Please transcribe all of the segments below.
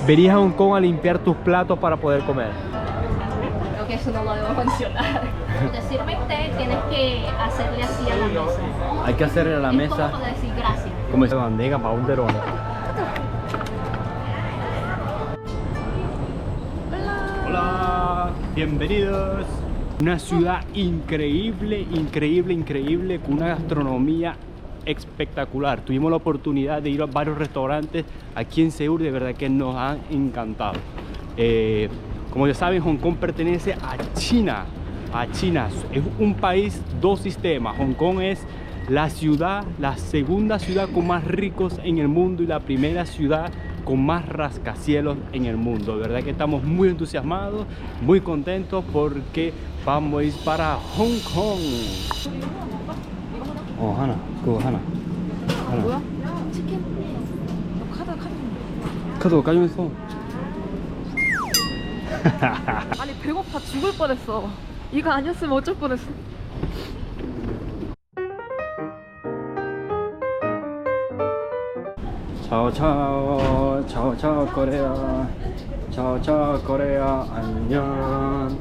¿Verías a Hong Kong a limpiar tus platos para poder comer? Creo que eso no lo debo mencionar. Te sirve té, tienes que hacerle así a la mesa. Hay que hacerle a la Es mesa como decir gracias. como esa bandeja para un derón. Hola, bienvenidos. Una ciudad increíble, increíble, increíble, con una gastronomía espectacular. Tuvimos la oportunidad de ir a varios restaurantes aquí en Seúl, de verdad que nos han encantado. Como ya saben, Hong Kong pertenece a China. Es un país, dos sistemas. Hong Kong es la ciudad, la segunda ciudad con más ricos en el mundo y la primera ciudad con más rascacielos en el mundo. De verdad que estamos muy entusiasmados, muy contentos porque vamos a ir para Hong Kong. 하나, 그거 하나. 뭐야? 치킨? 카드 까지면서. 아니 배고파 죽을 뻔했어. 이거 아니었으면 어쩔 뻔했어. 차오차오 차오차오 코레아 차오차오 코레아 안녕.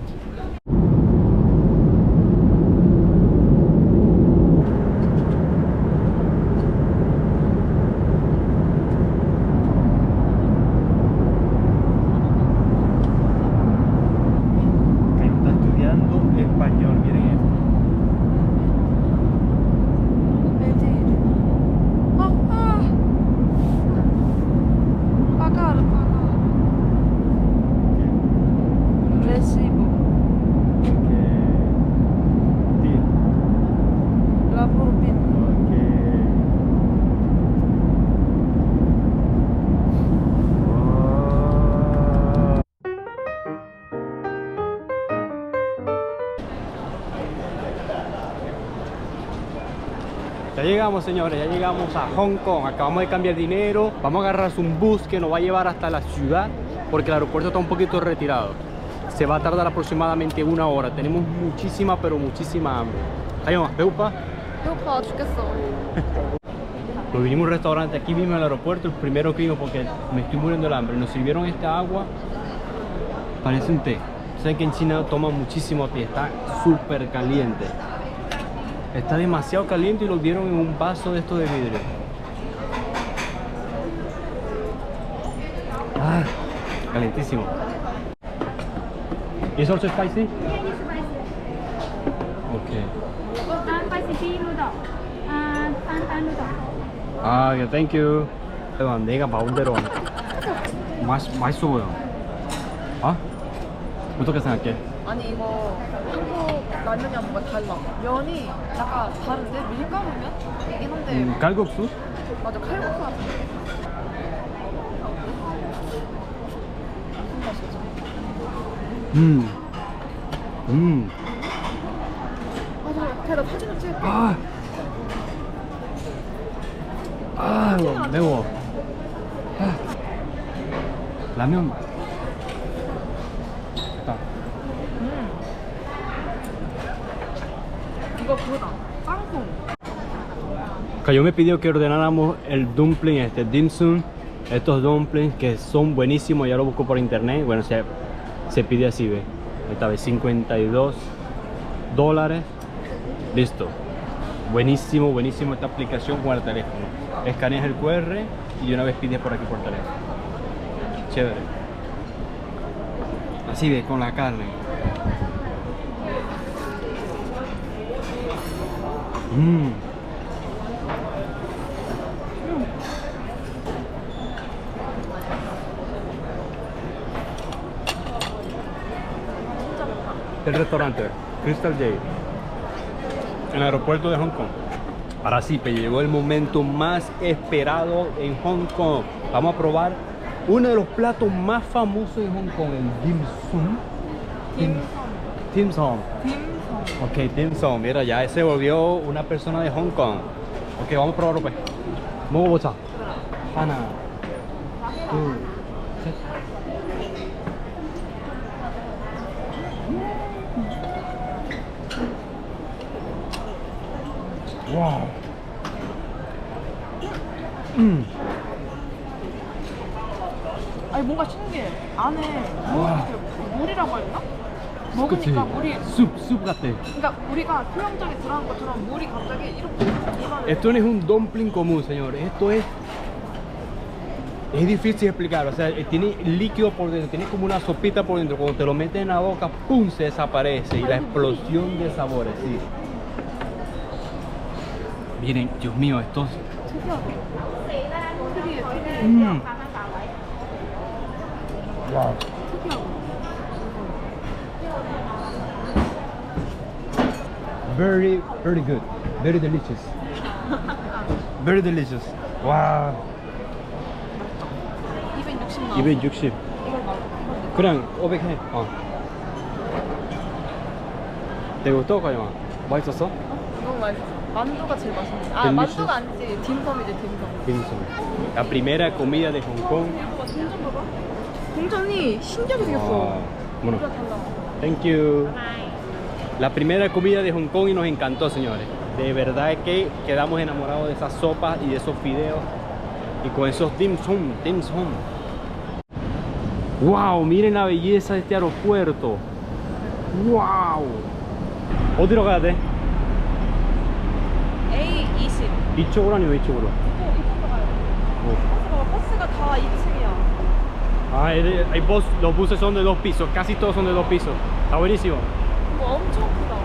Está estudiando español, miren esto. Ya llegamos, señores, ya llegamos a Hong Kong. Acabamos de cambiar dinero. Vamos a agarrar un bus que nos va a llevar hasta la ciudad porque el aeropuerto está un poquito retirado. Se va a tardar aproximadamente 1 hora. Tenemos muchísima, pero muchísima hambre. Ayoma, ¿배고파? 배고파 죽겠어. Nos vinimos a un restaurante aquí mismo en el aeropuerto, el primero que vimos porque me estoy muriendo de hambre. Nos sirvieron esta agua, parece un té. Sé que en China toman muchísimo té, está súper caliente. Está demasiado caliente y lo dieron en un vaso de estos de vidrio. Ah, calentísimo. ¿Es also spicy? Okay. Ah, yeah, thank you. 내가 마음대로 맛있어 보여. 아? 어떻게 생각해? 아니 이거 한국 라면이랑 뭔가 달라. 면이 약간 다른데? 밀가루면이긴 한데 칼국수? 맞아 칼국수 같은데. 맞아 걔 나 사진을 찍을게. 이거 매워. 라면. 됐다. 이거 그거다 땅콩. Yo me pidió que ordenáramos el dumpling, dim sum, estos dumplings que son buenísimos, ya lo busco por internet. Bueno, se pide así, ve. Esta vez $52. Listo. Buenísimo, buenísimo esta aplicación con el teléfono. Escaneas el QR y una vez pides por aquí por teléfono. Chévere. Así ve, con la carne. El restaurante Crystal Jade en el aeropuerto de Hong Kong. Ahora sí, pues llegó el momento más esperado en Hong Kong. Vamos a probar uno de los platos más famosos de Hong Kong, el dim sum. Dim sum. Ok, dim sum. Mira, ya se volvió una persona de Hong Kong. Ok, vamos a probarlo pues. 먹어보자. 하나, 둘, 셋. 와우. 아니 뭔가 신기해. 안에 와. 물이라고 할까? 먹으니까 물이 숲 같아. 그러니까 우리가 수영장에 들어간 것처럼 물이 갑자기 이렇게 일어나는. Esto no es un dumpling común, señores. Esto es difícil de explicar. O sea, tiene líquido por dentro, tiene como una sopita por dentro. Cuando te lo metes en la boca, ¡pum! Se desaparece. Y la explosión de sabores, sí. Miren, Dios mío, estos. Wow. Very, very good. Very delicious. Very delicious. Wow. 260 나왔어. 260. 이걸 막 그냥 500해. ¿Te gustó, Kayama? 맛있었어? 너무 맛있어. 만두가 제일 맛있네. 아, Delicious. 만두가 아니지. 딤섬이지, 딤섬. Buenísimo. La primera comida de Hong Kong. 동전 봐봐. 동전이 신기하게 생겼어. Wow. Bueno, 우리가 달라. thank you. La primera comida de Hong Kong y nos encantó, señores. De verdad que quedamos enamorados de esas sopas y de esos fideos. Y con esos dim sum, dim sum. Wow, miren la belleza de este aeropuerto. Wow. 어디로 가야 돼? A20. 이쪽으로 아니면 이쪽으로? 이쪽으로 가야 돼. 버스가 다 2층이야. Ah, hay los buses son de 2 pisos, casi todos son de 2 pisos. Está buenísimo. 이거 엄청 크다.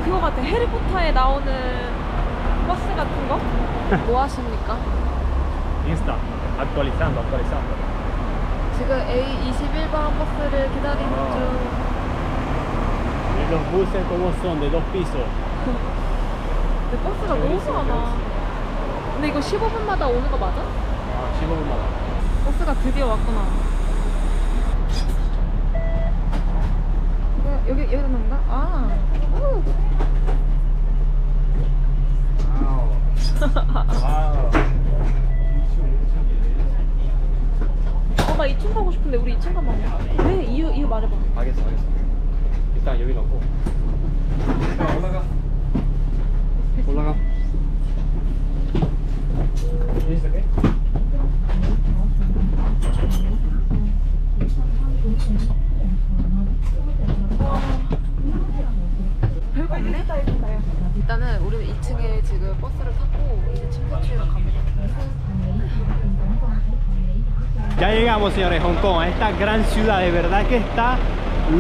그거 같아. 해리포터에 나오는 버스 같은 거? 뭐 하십니까? Insta, actualizando. 지금 A21번 버스를 기다리는 중. Los buses como son de 2 pisos. 근데 버스가 너무 많아. 근데 이거 15분마다 오는 거 맞아? 아, 15분마다. 버스가 드디어 왔구나. 이거 여기다 놓는가? 아. 우. 와우. 나 2층 가고 싶은데 우리 2층 가면 안 돼? 왜? 이유 말해봐. 알겠어. 일단 여기 넣고. 올라가. Is it okay? 별거 없네? 일단은 우리는 2층에 지금 버스를 타고 이제 침대치우러 갑니다. Ya llegamos, señores, Hong Kong, a esta gran ciudad. De verdad que está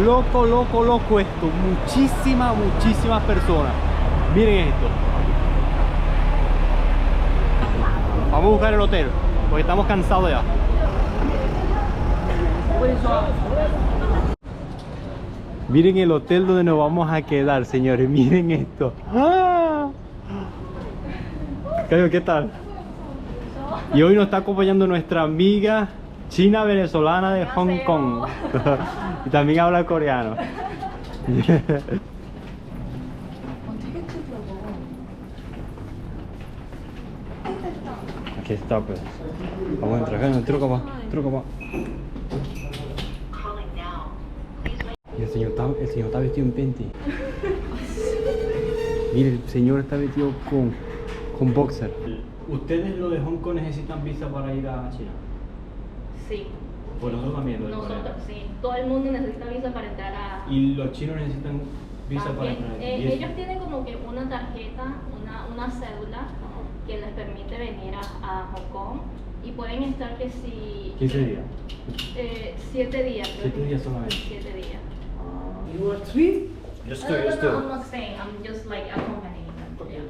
loco esto. Muchísimas personas. Miren esto. Vamos a buscar el hotel, porque estamos cansados ya. Miren el hotel donde nos vamos a quedar, señores. Miren esto. ¡Ah! ¿Qué tal? Y hoy nos está acompañando nuestra amiga china venezolana de Hong Kong. Y también habla coreano. Aquí está, pues. Vamos a entrar acá, truca. Y el señor está vestido en panty. Mire, el señor está vestido con boxer. ¿Ustedes lo de Hong Kong necesitan visa para ir a China? Sí. Pues nosotros también, lo de Nosotros Corea. sí. Todo el mundo necesita visa para entrar a... ¿Y los chinos necesitan visa para También, entrar? ¿Y eso? ellos tienen como que una tarjeta, una cédula que les permite venir a Hong Kong y pueden estar que si... 15 días. 7 días. 7 días solamente. 7 días. You are 3? Just two, just No, I'm two. not staying. I'm just like accompanying them. Yeah.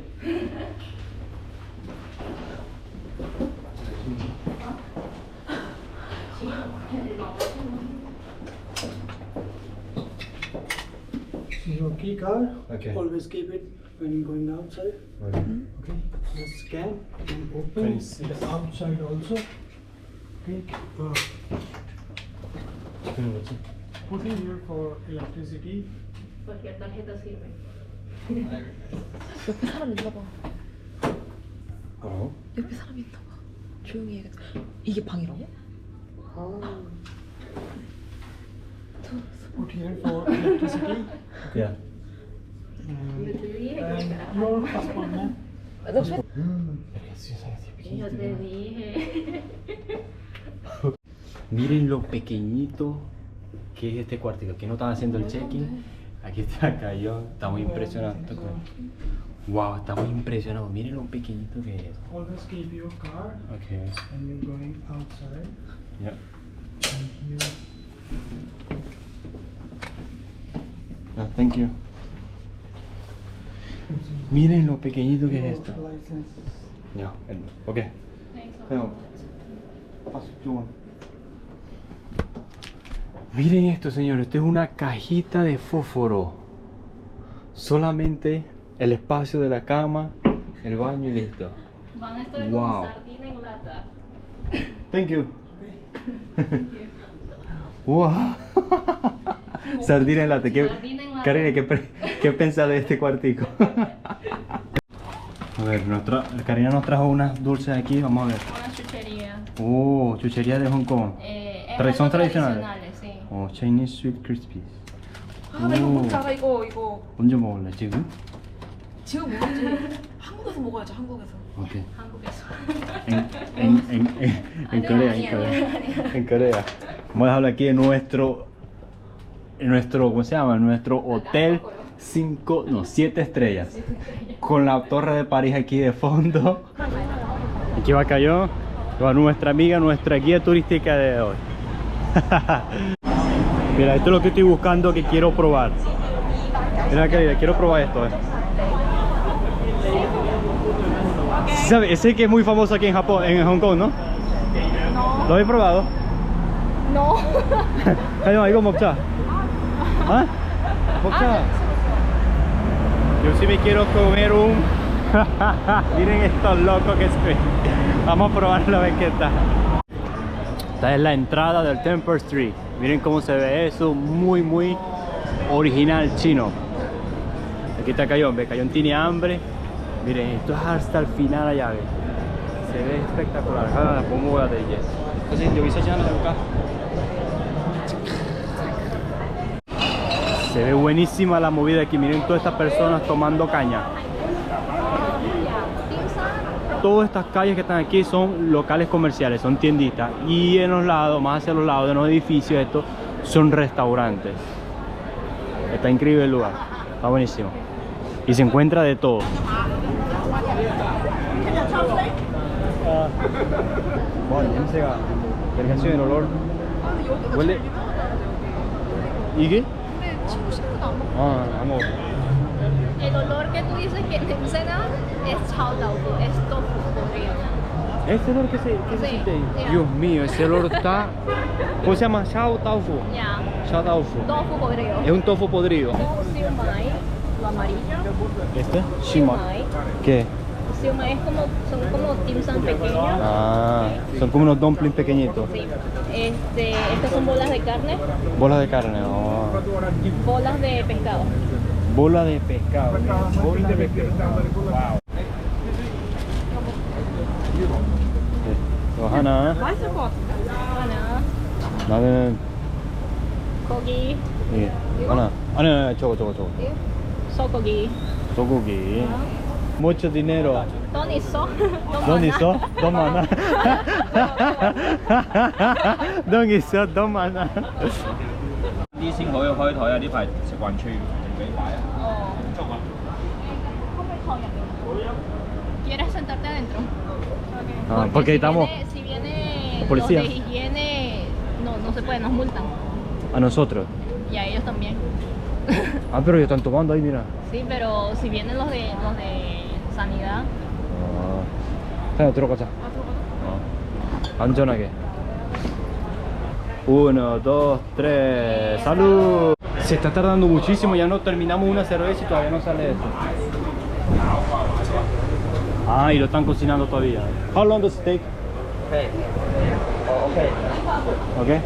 This is your key card. Okay. Always keep it when you're going outside. Okay. Just scan and open Please. the outside also. Okay. Put in here for electricity. Cualquier tarjeta sirve. 옆에 사람 있나 봐. Oh. 옆에 사람이 있나 봐. 조용히 해야겠다. 이게 방이라고? Put here for electricity. Yeah. And your passport, ma'am. Yo te dije. Miren lo pequeñito que es este cuartito. Aquí no están haciendo el check-in. Aquí está Cayón. Estamos impresionados. Wow, estamos impresionados. Miren lo pequeñito que es. Always keep your car Okay. and you're going outside. Yeah. And here. Thank you. Miren lo pequeñito que es esto. License. Ya, ok. Venga. Paso, tú. Miren esto, señores. Esto es una cajita de fósforo. Solamente el espacio de la cama, el baño y listo. Van a estar Wow. con sardina en lata. Thank you. Wow. Sardina en lata. Sardina en lata. Karine, ¿qué pensás de este cuartico? A ver, Karina nos trajo unas dulces aquí, vamos a ver. Una chuchería. Chuchería de Hong Kong. Son tradicionales. tradicionales, sí. Chinese Sweet Crispies. 아, 나 이거 먹자. 이거 언제 먹을래, 지금? 지금 먹어야지. 한국에서 먹어야지. 한국에서. 오케이. 한국에서. En Corea, en Corea. Vamos a hablar aquí de nuestro, ¿cómo se llama? Nuestro hotel 7 estrellas. Con la Torre de París aquí de fondo. Aquí va Cayón, va nuestra amiga, nuestra guía turística de hoy. Mira, esto es lo que estoy buscando, que quiero probar. Mira, querida, quiero probar esto. ¿Sabes? Ese que es muy famoso aquí en Japón, en Hong Kong, ¿no? No. ¿Lo habéis probado? No. Cayón, 이거 먹자. ¿Ah? 먹자. Yo sí me quiero comer un... Miren estos locos que estoy. Vamos a probarlo a ver qué tal. Esta es la entrada del Temple Street. Miren cómo se ve eso, muy original chino. Aquí está Cayón, ve, Cayón tiene hambre. Miren, esto es hasta el final allá, ve. Se ve espectacular. Ah, ¿cómo voy a decir? Entonces, yo hice ya la boca. Se ve buenísima la movida aquí. Miren todas estas personas tomando caña. Todas estas calles que están aquí son locales comerciales, son tienditas. Y en los lados, más hacia los lados de los edificios, estos son restaurantes. Está increíble el lugar, está buenísimo. Y se encuentra de todo. Bueno, 냄새가 델가시오 el olor. huele. ¿이게? 근데 친구 식구도 안 먹어. 안 먹어. El olor que tú dices que te encena es chao tofu, es tofu podrido. Ese olor que se Sí, siente ahí. ya. Dios mío, ese olor está... ¿Cómo se llama? Shao Tofu. Ya. Shao Tofu. Tofu podrido. Es un tofu podrido. Siumai, lo amarillo. ¿Este? Shima. Siumai. ¿Qué? Siumai es como, son como dim sum pequeños. Ah, son como unos dumplings pequeñitos. Sí. Estas son bolas de carne, Bolas de carne. Oh. bolas de pescado. Bola de pescado. Bola de pescado. Wow. 하나. 맛있을 것 같은데? 하나, 나는 고기, 이게 하나. 아니, 저거. 소고기. 소고기. Mucho dinero. 돈 있어? 돈 있어? 돈 많아. 돈 있어? 돈 많아. 啲先可以開台啊！呢排食環處俾擺啊！ ¿Quieres sentarte adentro? Ah, porque estamos Si viene policía. los de higiene, no se puede, nos multan. a nosotros. Y a ellos también. Ah, pero ya están tomando ahí, mira. Sí, pero si vienen los de sanidad. 그냥 들어가자. 안전하게. 1, 2, 3. ¡Salud! Se está tardando muchísimo, ya no terminamos una cerveza y todavía no sale esto. Ah, y lo están cocinando todavía. How long does it take? Okay.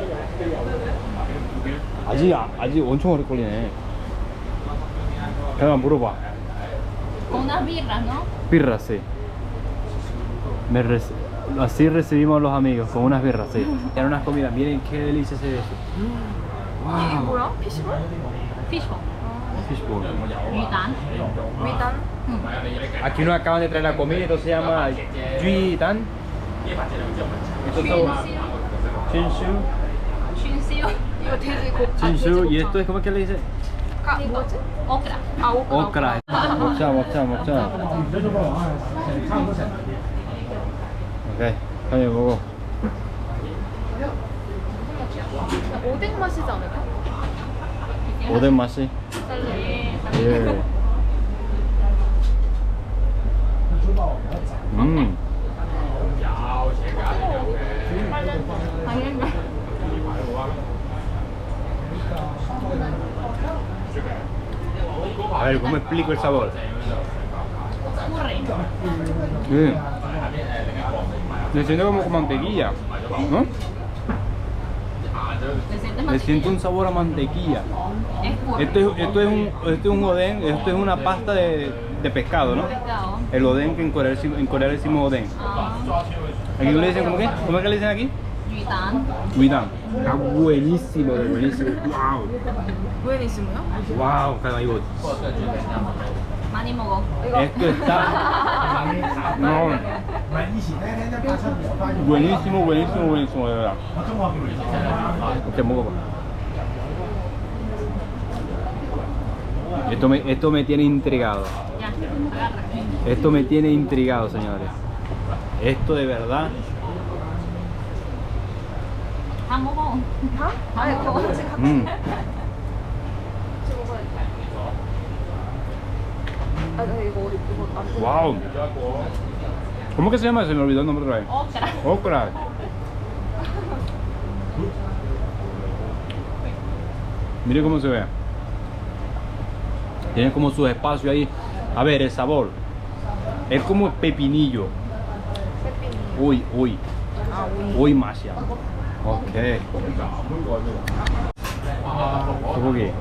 아직 엄청 오래 걸리네. 그냥 물어봐. Con unas birras, ¿no? Birras, sí. Así recibimos a los amigos, con unas birras, sí. Eran unas comidas, miren qué delicia se ve eso. 이게 Wow. 뭐야? 피시볼? Fishball. Fishbowl. Yutan. 위단? Aquí nos acaban de traer la comida, esto se llama Duy Dan. Chinsu. Chinsiu. 이거 돼지 고 Chinsu. Y esto es, ¿cómo es que le dice? 뭐지? Okra. 아 오크라. Okra. 먹자, 먹자, 먹자. 오케이, 빨리 먹어. 오뎅 맛이지 않을까? 오뎅 맛이. 예. A ver, ¿cómo explico el sabor? Me siento como con mantequilla, ¿no? Me siento un sabor a mantequilla. Esto es un oden, esto es una pasta de pescado, ¿no? El oden, que en Corea le decimos oden. Aquí le dicen, ¿cómo qué? ¿Cómo es que le dicen aquí? Yuitan. Guidán. Está buenísimo, buenísimo. Wow. 부에니시모요? Wow, cada iba. 많이 먹어. Esto está. No. Buenísimo, buenísimo, buenísimo, de verdad. Te muevo. Esto me tiene intrigado. Ya, agarra. Esto me tiene intrigado, señores. Esto de verdad. 다 먹어. 다? 아니 그거 같이 같이 Mm. 같이 먹어야지. 아 이거 안 돼. Wow. ¿Cómo que se llama? Se me olvidó el nombre otra vez. Okra. Okra. Mire cómo se ve. Tiene como su espacio ahí. A ver, el sabor. Es como pepinillo. Uy, uy. Uy, Masia. Ok. 소고기.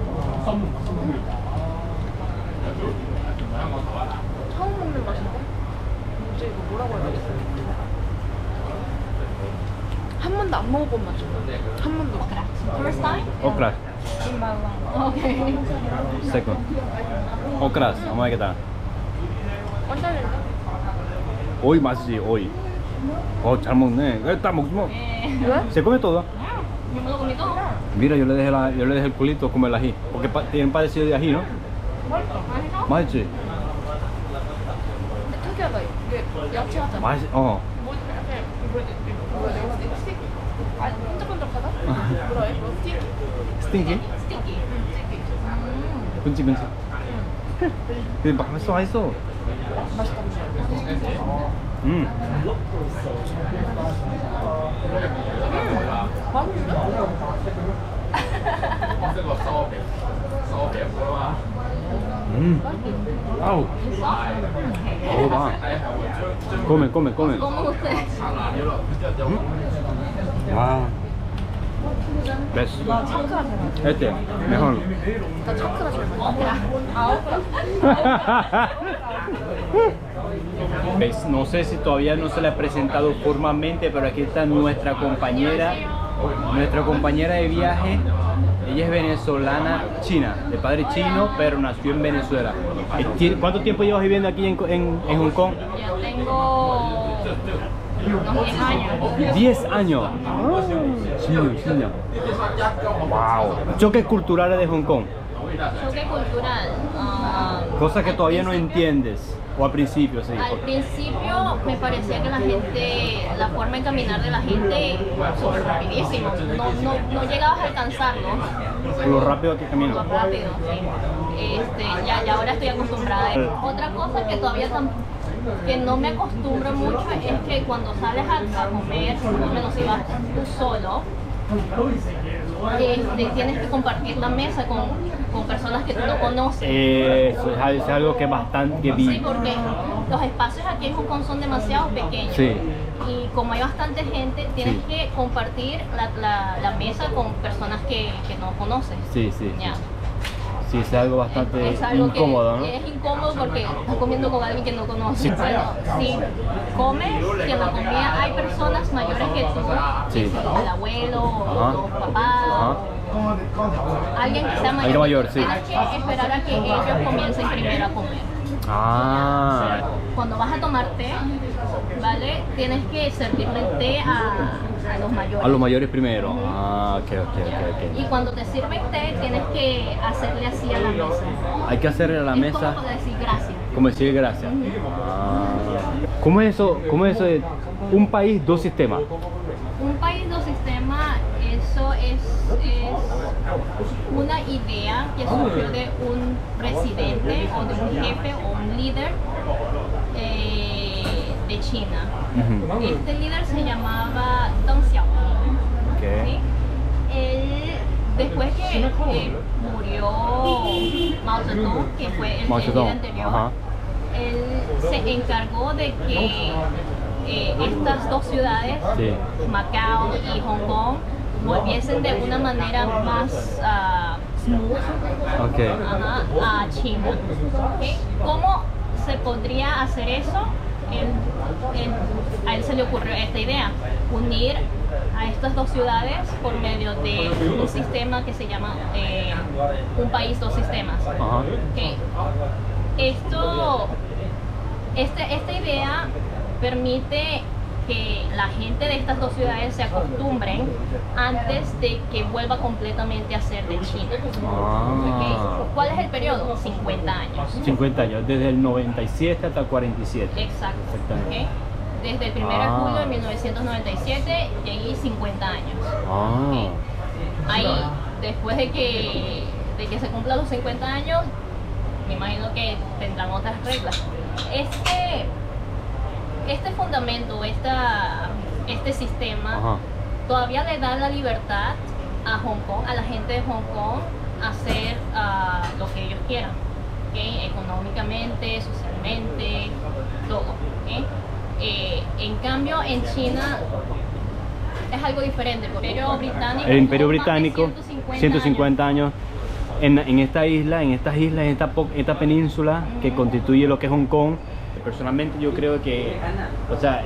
처음 먹는 맛인데? 뭐지 이거 뭐라고 해야 되지? 한 번도 안 먹어본 맛이야. 한 번도. First time? Okra. Okay. Second. Okras. Vamos a ver qué tal. 원달인데? Uy, 맛이지, uy. 잘 먹네. 딱 먹지 뭐. 왜? Se come todo. Yo me lo comí todo. Mira, yo le dejé el culito como el ají. Porque tienen parecido de ají, ¿no? 맛있어? 맛있지? 근데 특이하다. 이게 야채하잖아. 맛이, 뭐 약간 뭐야 내가 스틱? 아니 끈적끈적하다? 뭐라 해? 스틱? 스팅키? 스티키. 군치. 근데 맛있어. 맛있다. 아우. 먹어봐. come. ¿Cómo usted? 와. Best. Este, mejor. 나 차크라 제일 맛있어. ¿Ves? No sé si todavía no se le ha presentado formalmente, pero aquí está nuestra compañera de viaje. Ella es venezolana china, de padre chino, pero nació en Venezuela. ¿Cuánto tiempo llevas viviendo aquí en Hong Kong? Yo tengo unos 10 años. 10 años. Chino. Wow. Choques culturales de Hong Kong. Choque cultural. Cosas que todavía no entiendes. O al principio, sí. Al principio me parecía que la forma de caminar de la gente súper rapidísimo. No llegabas a alcanzarlo. Lo rápido que camino. Lo rápido, sí. Ya ahora estoy acostumbrada. Otra cosa que todavía que no me acostumbro mucho es que cuando sales a comer, por lo menos si vas tú solo, tienes que compartir la mesa con personas que tú no conoces. Eso es algo que bastante Sí, porque los espacios aquí en Hong Kong son demasiado pequeños. Sí. Y como hay bastante gente, tienes Sí. que compartir la mesa con personas que no conoces. Sí. Ya. Sí, es algo bastante Es algo incómodo, ¿no? que es incómodo porque estás comiendo con alguien que no conoces. Sí. Bueno, si comes, que en la comida hay personas mayores que tú, Sí. el abuelo, Ajá. los papás, Ajá. alguien que sea mayor. Alguien mayor, sí. Tienes que esperar a que ellos comiencen primero a comer. Ah, Cuando vas a tomar té, ¿vale? Tienes que servirle el té a los mayores. a los mayores primero. Ah, ok. Y cuando te sirven té, tienes que hacerle así a la mesa. Hay que hacerle a la Es mesa, como decir gracias. como decir gracias. Ah. ¿Cómo es eso? ¿Cómo es eso de un país, dos sistemas? Un país, dos sistemas, eso es una idea que surgió de un presidente o de un jefe o un líder de China. Ujú. Este líder se llamaba Deng Xiaoping. Ok. ¿Sí? Él, después que murió Mao Zedong, que fue el Mao líder Zedong, anterior, ajá. él se encargó de que estas dos ciudades, Sí. Macao y Hong Kong, volviesen de una manera más smooth Ok. a China. ¿Okay? ¿Cómo se podría hacer eso? A él se le ocurrió esta idea, unir a estas dos ciudades por medio de un sistema que se llama un país, dos sistemas. Ajá. Okay. Esta idea permite que la gente de estas dos ciudades se acostumbren antes de que vuelva completamente a ser de China. Ah. Okay. ¿Cuál es el periodo? 50 años. 50 años, desde el 97 hasta el 47. Exacto. Exactamente. Okay. Desde el 1 de julio de 1997 y ahí 50 años. Ah. Okay. Ahí, después de que se cumplan los 50 años, me imagino que tendrán otras reglas. Este fundamento, este sistema, Ajá. todavía le da la libertad a Hong Kong, a la gente de Hong Kong, hacer lo que ellos quieran, ¿okay? Económicamente, socialmente, todo. ¿Okay? En cambio, en China es algo diferente. El Imperio Británico, 150 años. En estas islas, en esta península que constituye lo que es Hong Kong, personalmente yo creo que, o sea,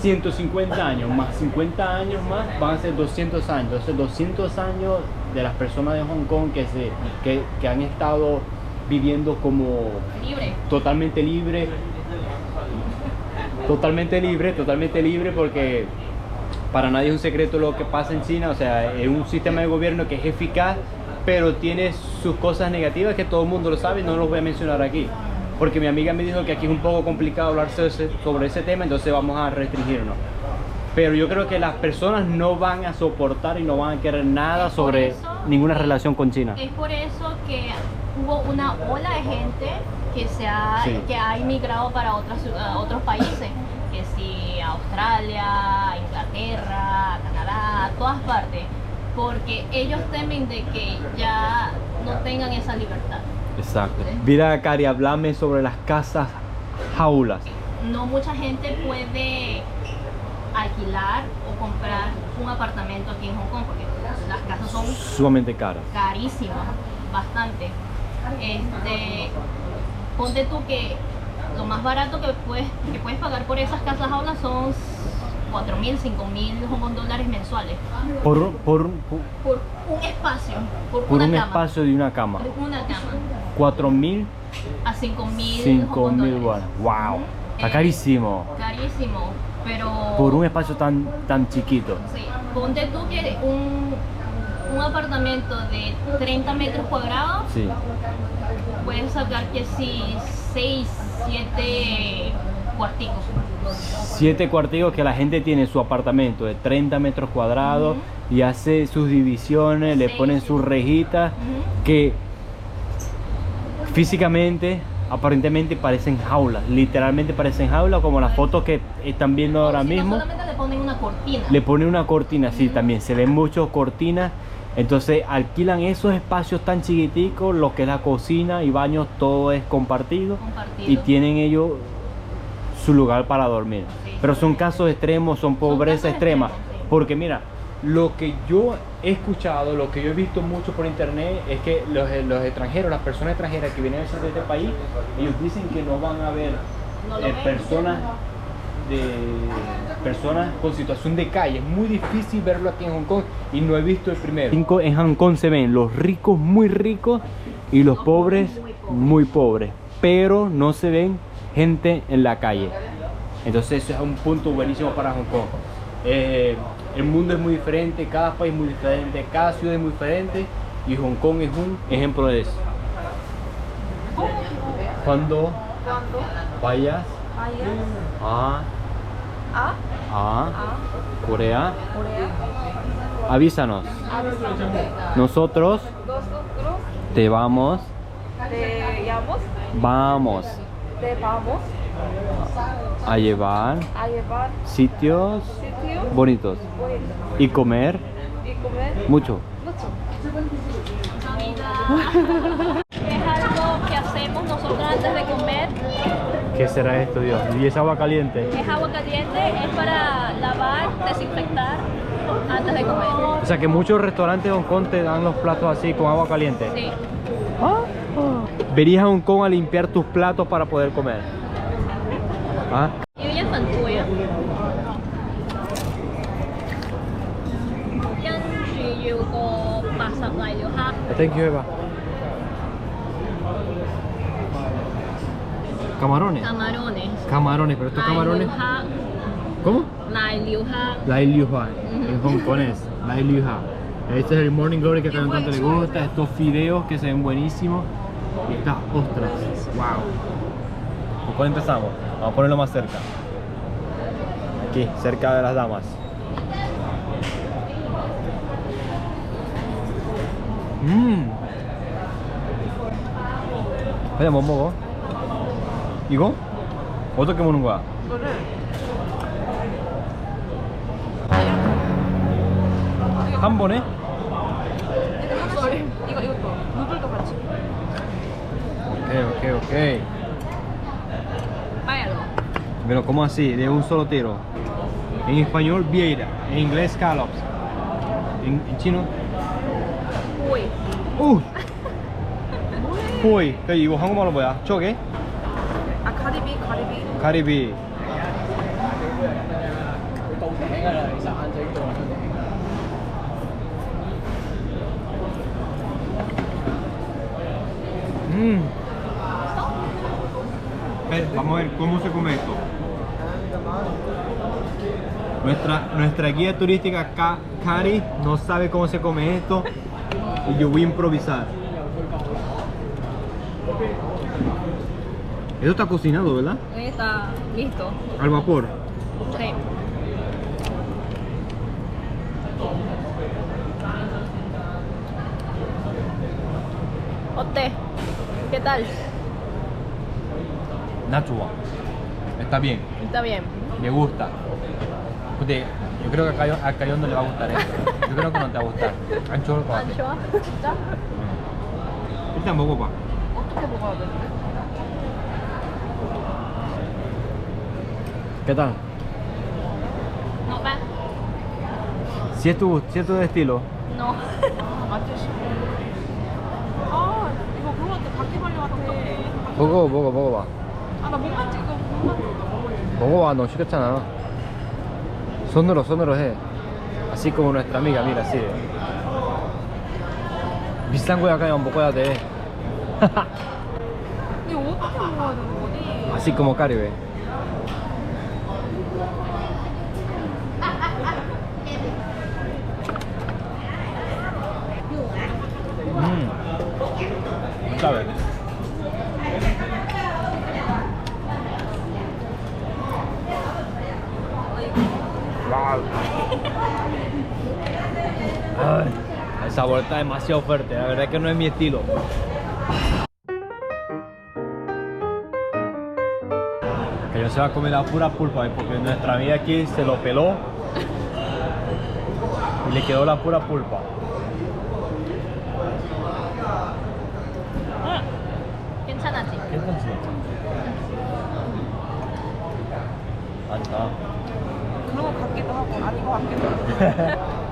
150 años más 50 años más van a ser 200 años. Entonces 200 años de las personas de Hong Kong que han estado viviendo como totalmente libre, porque para nadie es un secreto lo que pasa en China. O sea, es un sistema de gobierno que es eficaz, pero tiene sus cosas negativas que todo el mundo lo sabe y no los voy a mencionar aquí. Porque mi amiga me dijo que aquí es un poco complicado hablar sobre ese tema, entonces vamos a restringirnos. Pero yo creo que las personas no van a soportar y no van a querer nada sobre ninguna relación con China. Es por eso que hubo una ola de gente que ha inmigrado para otros países, que sí, Australia, Inglaterra, Canadá, todas partes, porque ellos temen de que ya no tengan esa libertad. Exacto. Mira, Cari, háblame sobre las casas jaulas. No mucha gente puede alquilar o comprar un apartamento aquí en Hong Kong porque las casas son Sumamente caras. carísimas, bastante. Ponte tú que lo más barato que puedes pagar por esas casas jaulas son 4.000, 5.000 Hong Kong dólares mensuales. Por un espacio, por un una cama. espacio de una cama. Una cama. 4.000 a 5.000 5.000 yuanes. Wow. Está carísimo. Carísimo, pero Por un espacio tan chiquito. sí, ponte tú que un apartamento de 30 metros cuadrados Sí. puedes sacar que sí 6, 7 cuarticos. 7 cuartigos que la gente tiene su apartamento de 30 metros cuadrados y hace sus divisiones, le Sí. ponen sus rejitas que físicamente, aparentemente parecen jaulas, literalmente parecen jaulas, como las fotos que están viendo ahora Si no, mismo. solamente le ponen una cortina. Le ponen una cortina, sí, también se ven muchas cortinas. Entonces alquilan esos espacios tan chiquiticos, lo que es la cocina y baños, todo es compartido. Y tienen ellos su lugar para dormir. Sí. Pero son casos extremos, son pobreza casos extrema. extremos, sí. Porque mira, lo que yo he escuchado, lo que yo he visto mucho por internet es que los extranjeros, las personas extranjeras que vienen a este país, ellos dicen que no van a ver No lo ven. personas con situación de calle. Es muy difícil verlo aquí en Hong Kong y no he visto el primero. En Hong Kong se ven los ricos muy ricos y los pobres muy pobres. pero no se ven gente en la calle. Entonces eso es un punto buenísimo para Hong Kong. El mundo es muy diferente, cada país es muy diferente, cada ciudad es muy diferente y Hong Kong es un ejemplo de eso. Cuando vayas a Corea, avísanos. Nosotros te vamos a llevar sitios bonitos y comer mucho. Es algo que hacemos nosotros antes de comer. ¿Qué será esto, Dios? ¿Y es agua caliente? Es agua caliente, es para lavar, desinfectar antes de comer. O sea que muchos restaurantes de Hong Kong te dan los platos así con agua caliente. Sí. ¿Verías a Hong Kong a limpiar tus platos para poder comer? ¿Ah? Y ella es tuya. Thank you, Eva. Camarones. Camarones. Camarones, pero estos camarones. ¿Cómo? Lai Liu Ha. Lai Liu Ha, en hongkonés. Lai Liu Ha. Este es el morning glory que a tanto le gusta. Estos fideos que se ven buenísimos. Y estas ostras. Wow. ¿Por cuál empezamos? Vamos a ponerlo más cerca. Aquí, cerca de las damas. 그냥 뭐 먹어? 이거? 어떻게 먹는 거야? 한 번에? 이것도 누들도 같이. Ok. Váyalo. Pero ¿cómo así? De un solo tiro. En español, vieira. En inglés, scallops. En chino, Uy. 호이. 이거 한국말로 뭐야? 쪼개? 가리비. 가리비. Vamos a ver cómo se come esto. Nuestra guía turística Kari no sabe cómo se come esto y yo voy a improvisar. Esto está cocinado, ¿verdad? Está listo. Al vapor. Sí. ¿Ote? ¿Qué tal? Nachua. Está bien, Está bien. me gusta. Porque yo creo que a Cayo no le va a gustar esto. Yo creo que no te va a gustar. Ancho lo ¿Anchoa? ¿Ya? 일단 먹어봐. 어떻게 먹어야 되는데? ¿Qué tal? No va. Si es tu estilo. No. 맛있어. 이거 그거 같아. 바퀴벌레 같아. 먹어봐. 나 못 만지. 이거 못 만지. 먹어봐, no 시켰잖아. 손으로 해. Así como nuestra amiga, mira, así. 비싼 거 약간 먹어야 돼. 이거 어떻게 먹어야 되는 거니? Así como Caribe. ¿Sabes? Wow. Ay, el sabor está demasiado fuerte, la verdad es que no es mi estilo. Que yo se va a comer la pura pulpa, porque nuestra amiga aquí se lo peló y le quedó la pura pulpa. 괜찮았지? 괜찮지? 아니다. 그런 거 같기도 하고 아닌 거 같기도 하고.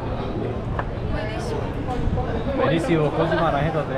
메리시오 거짓말 안 해도 돼.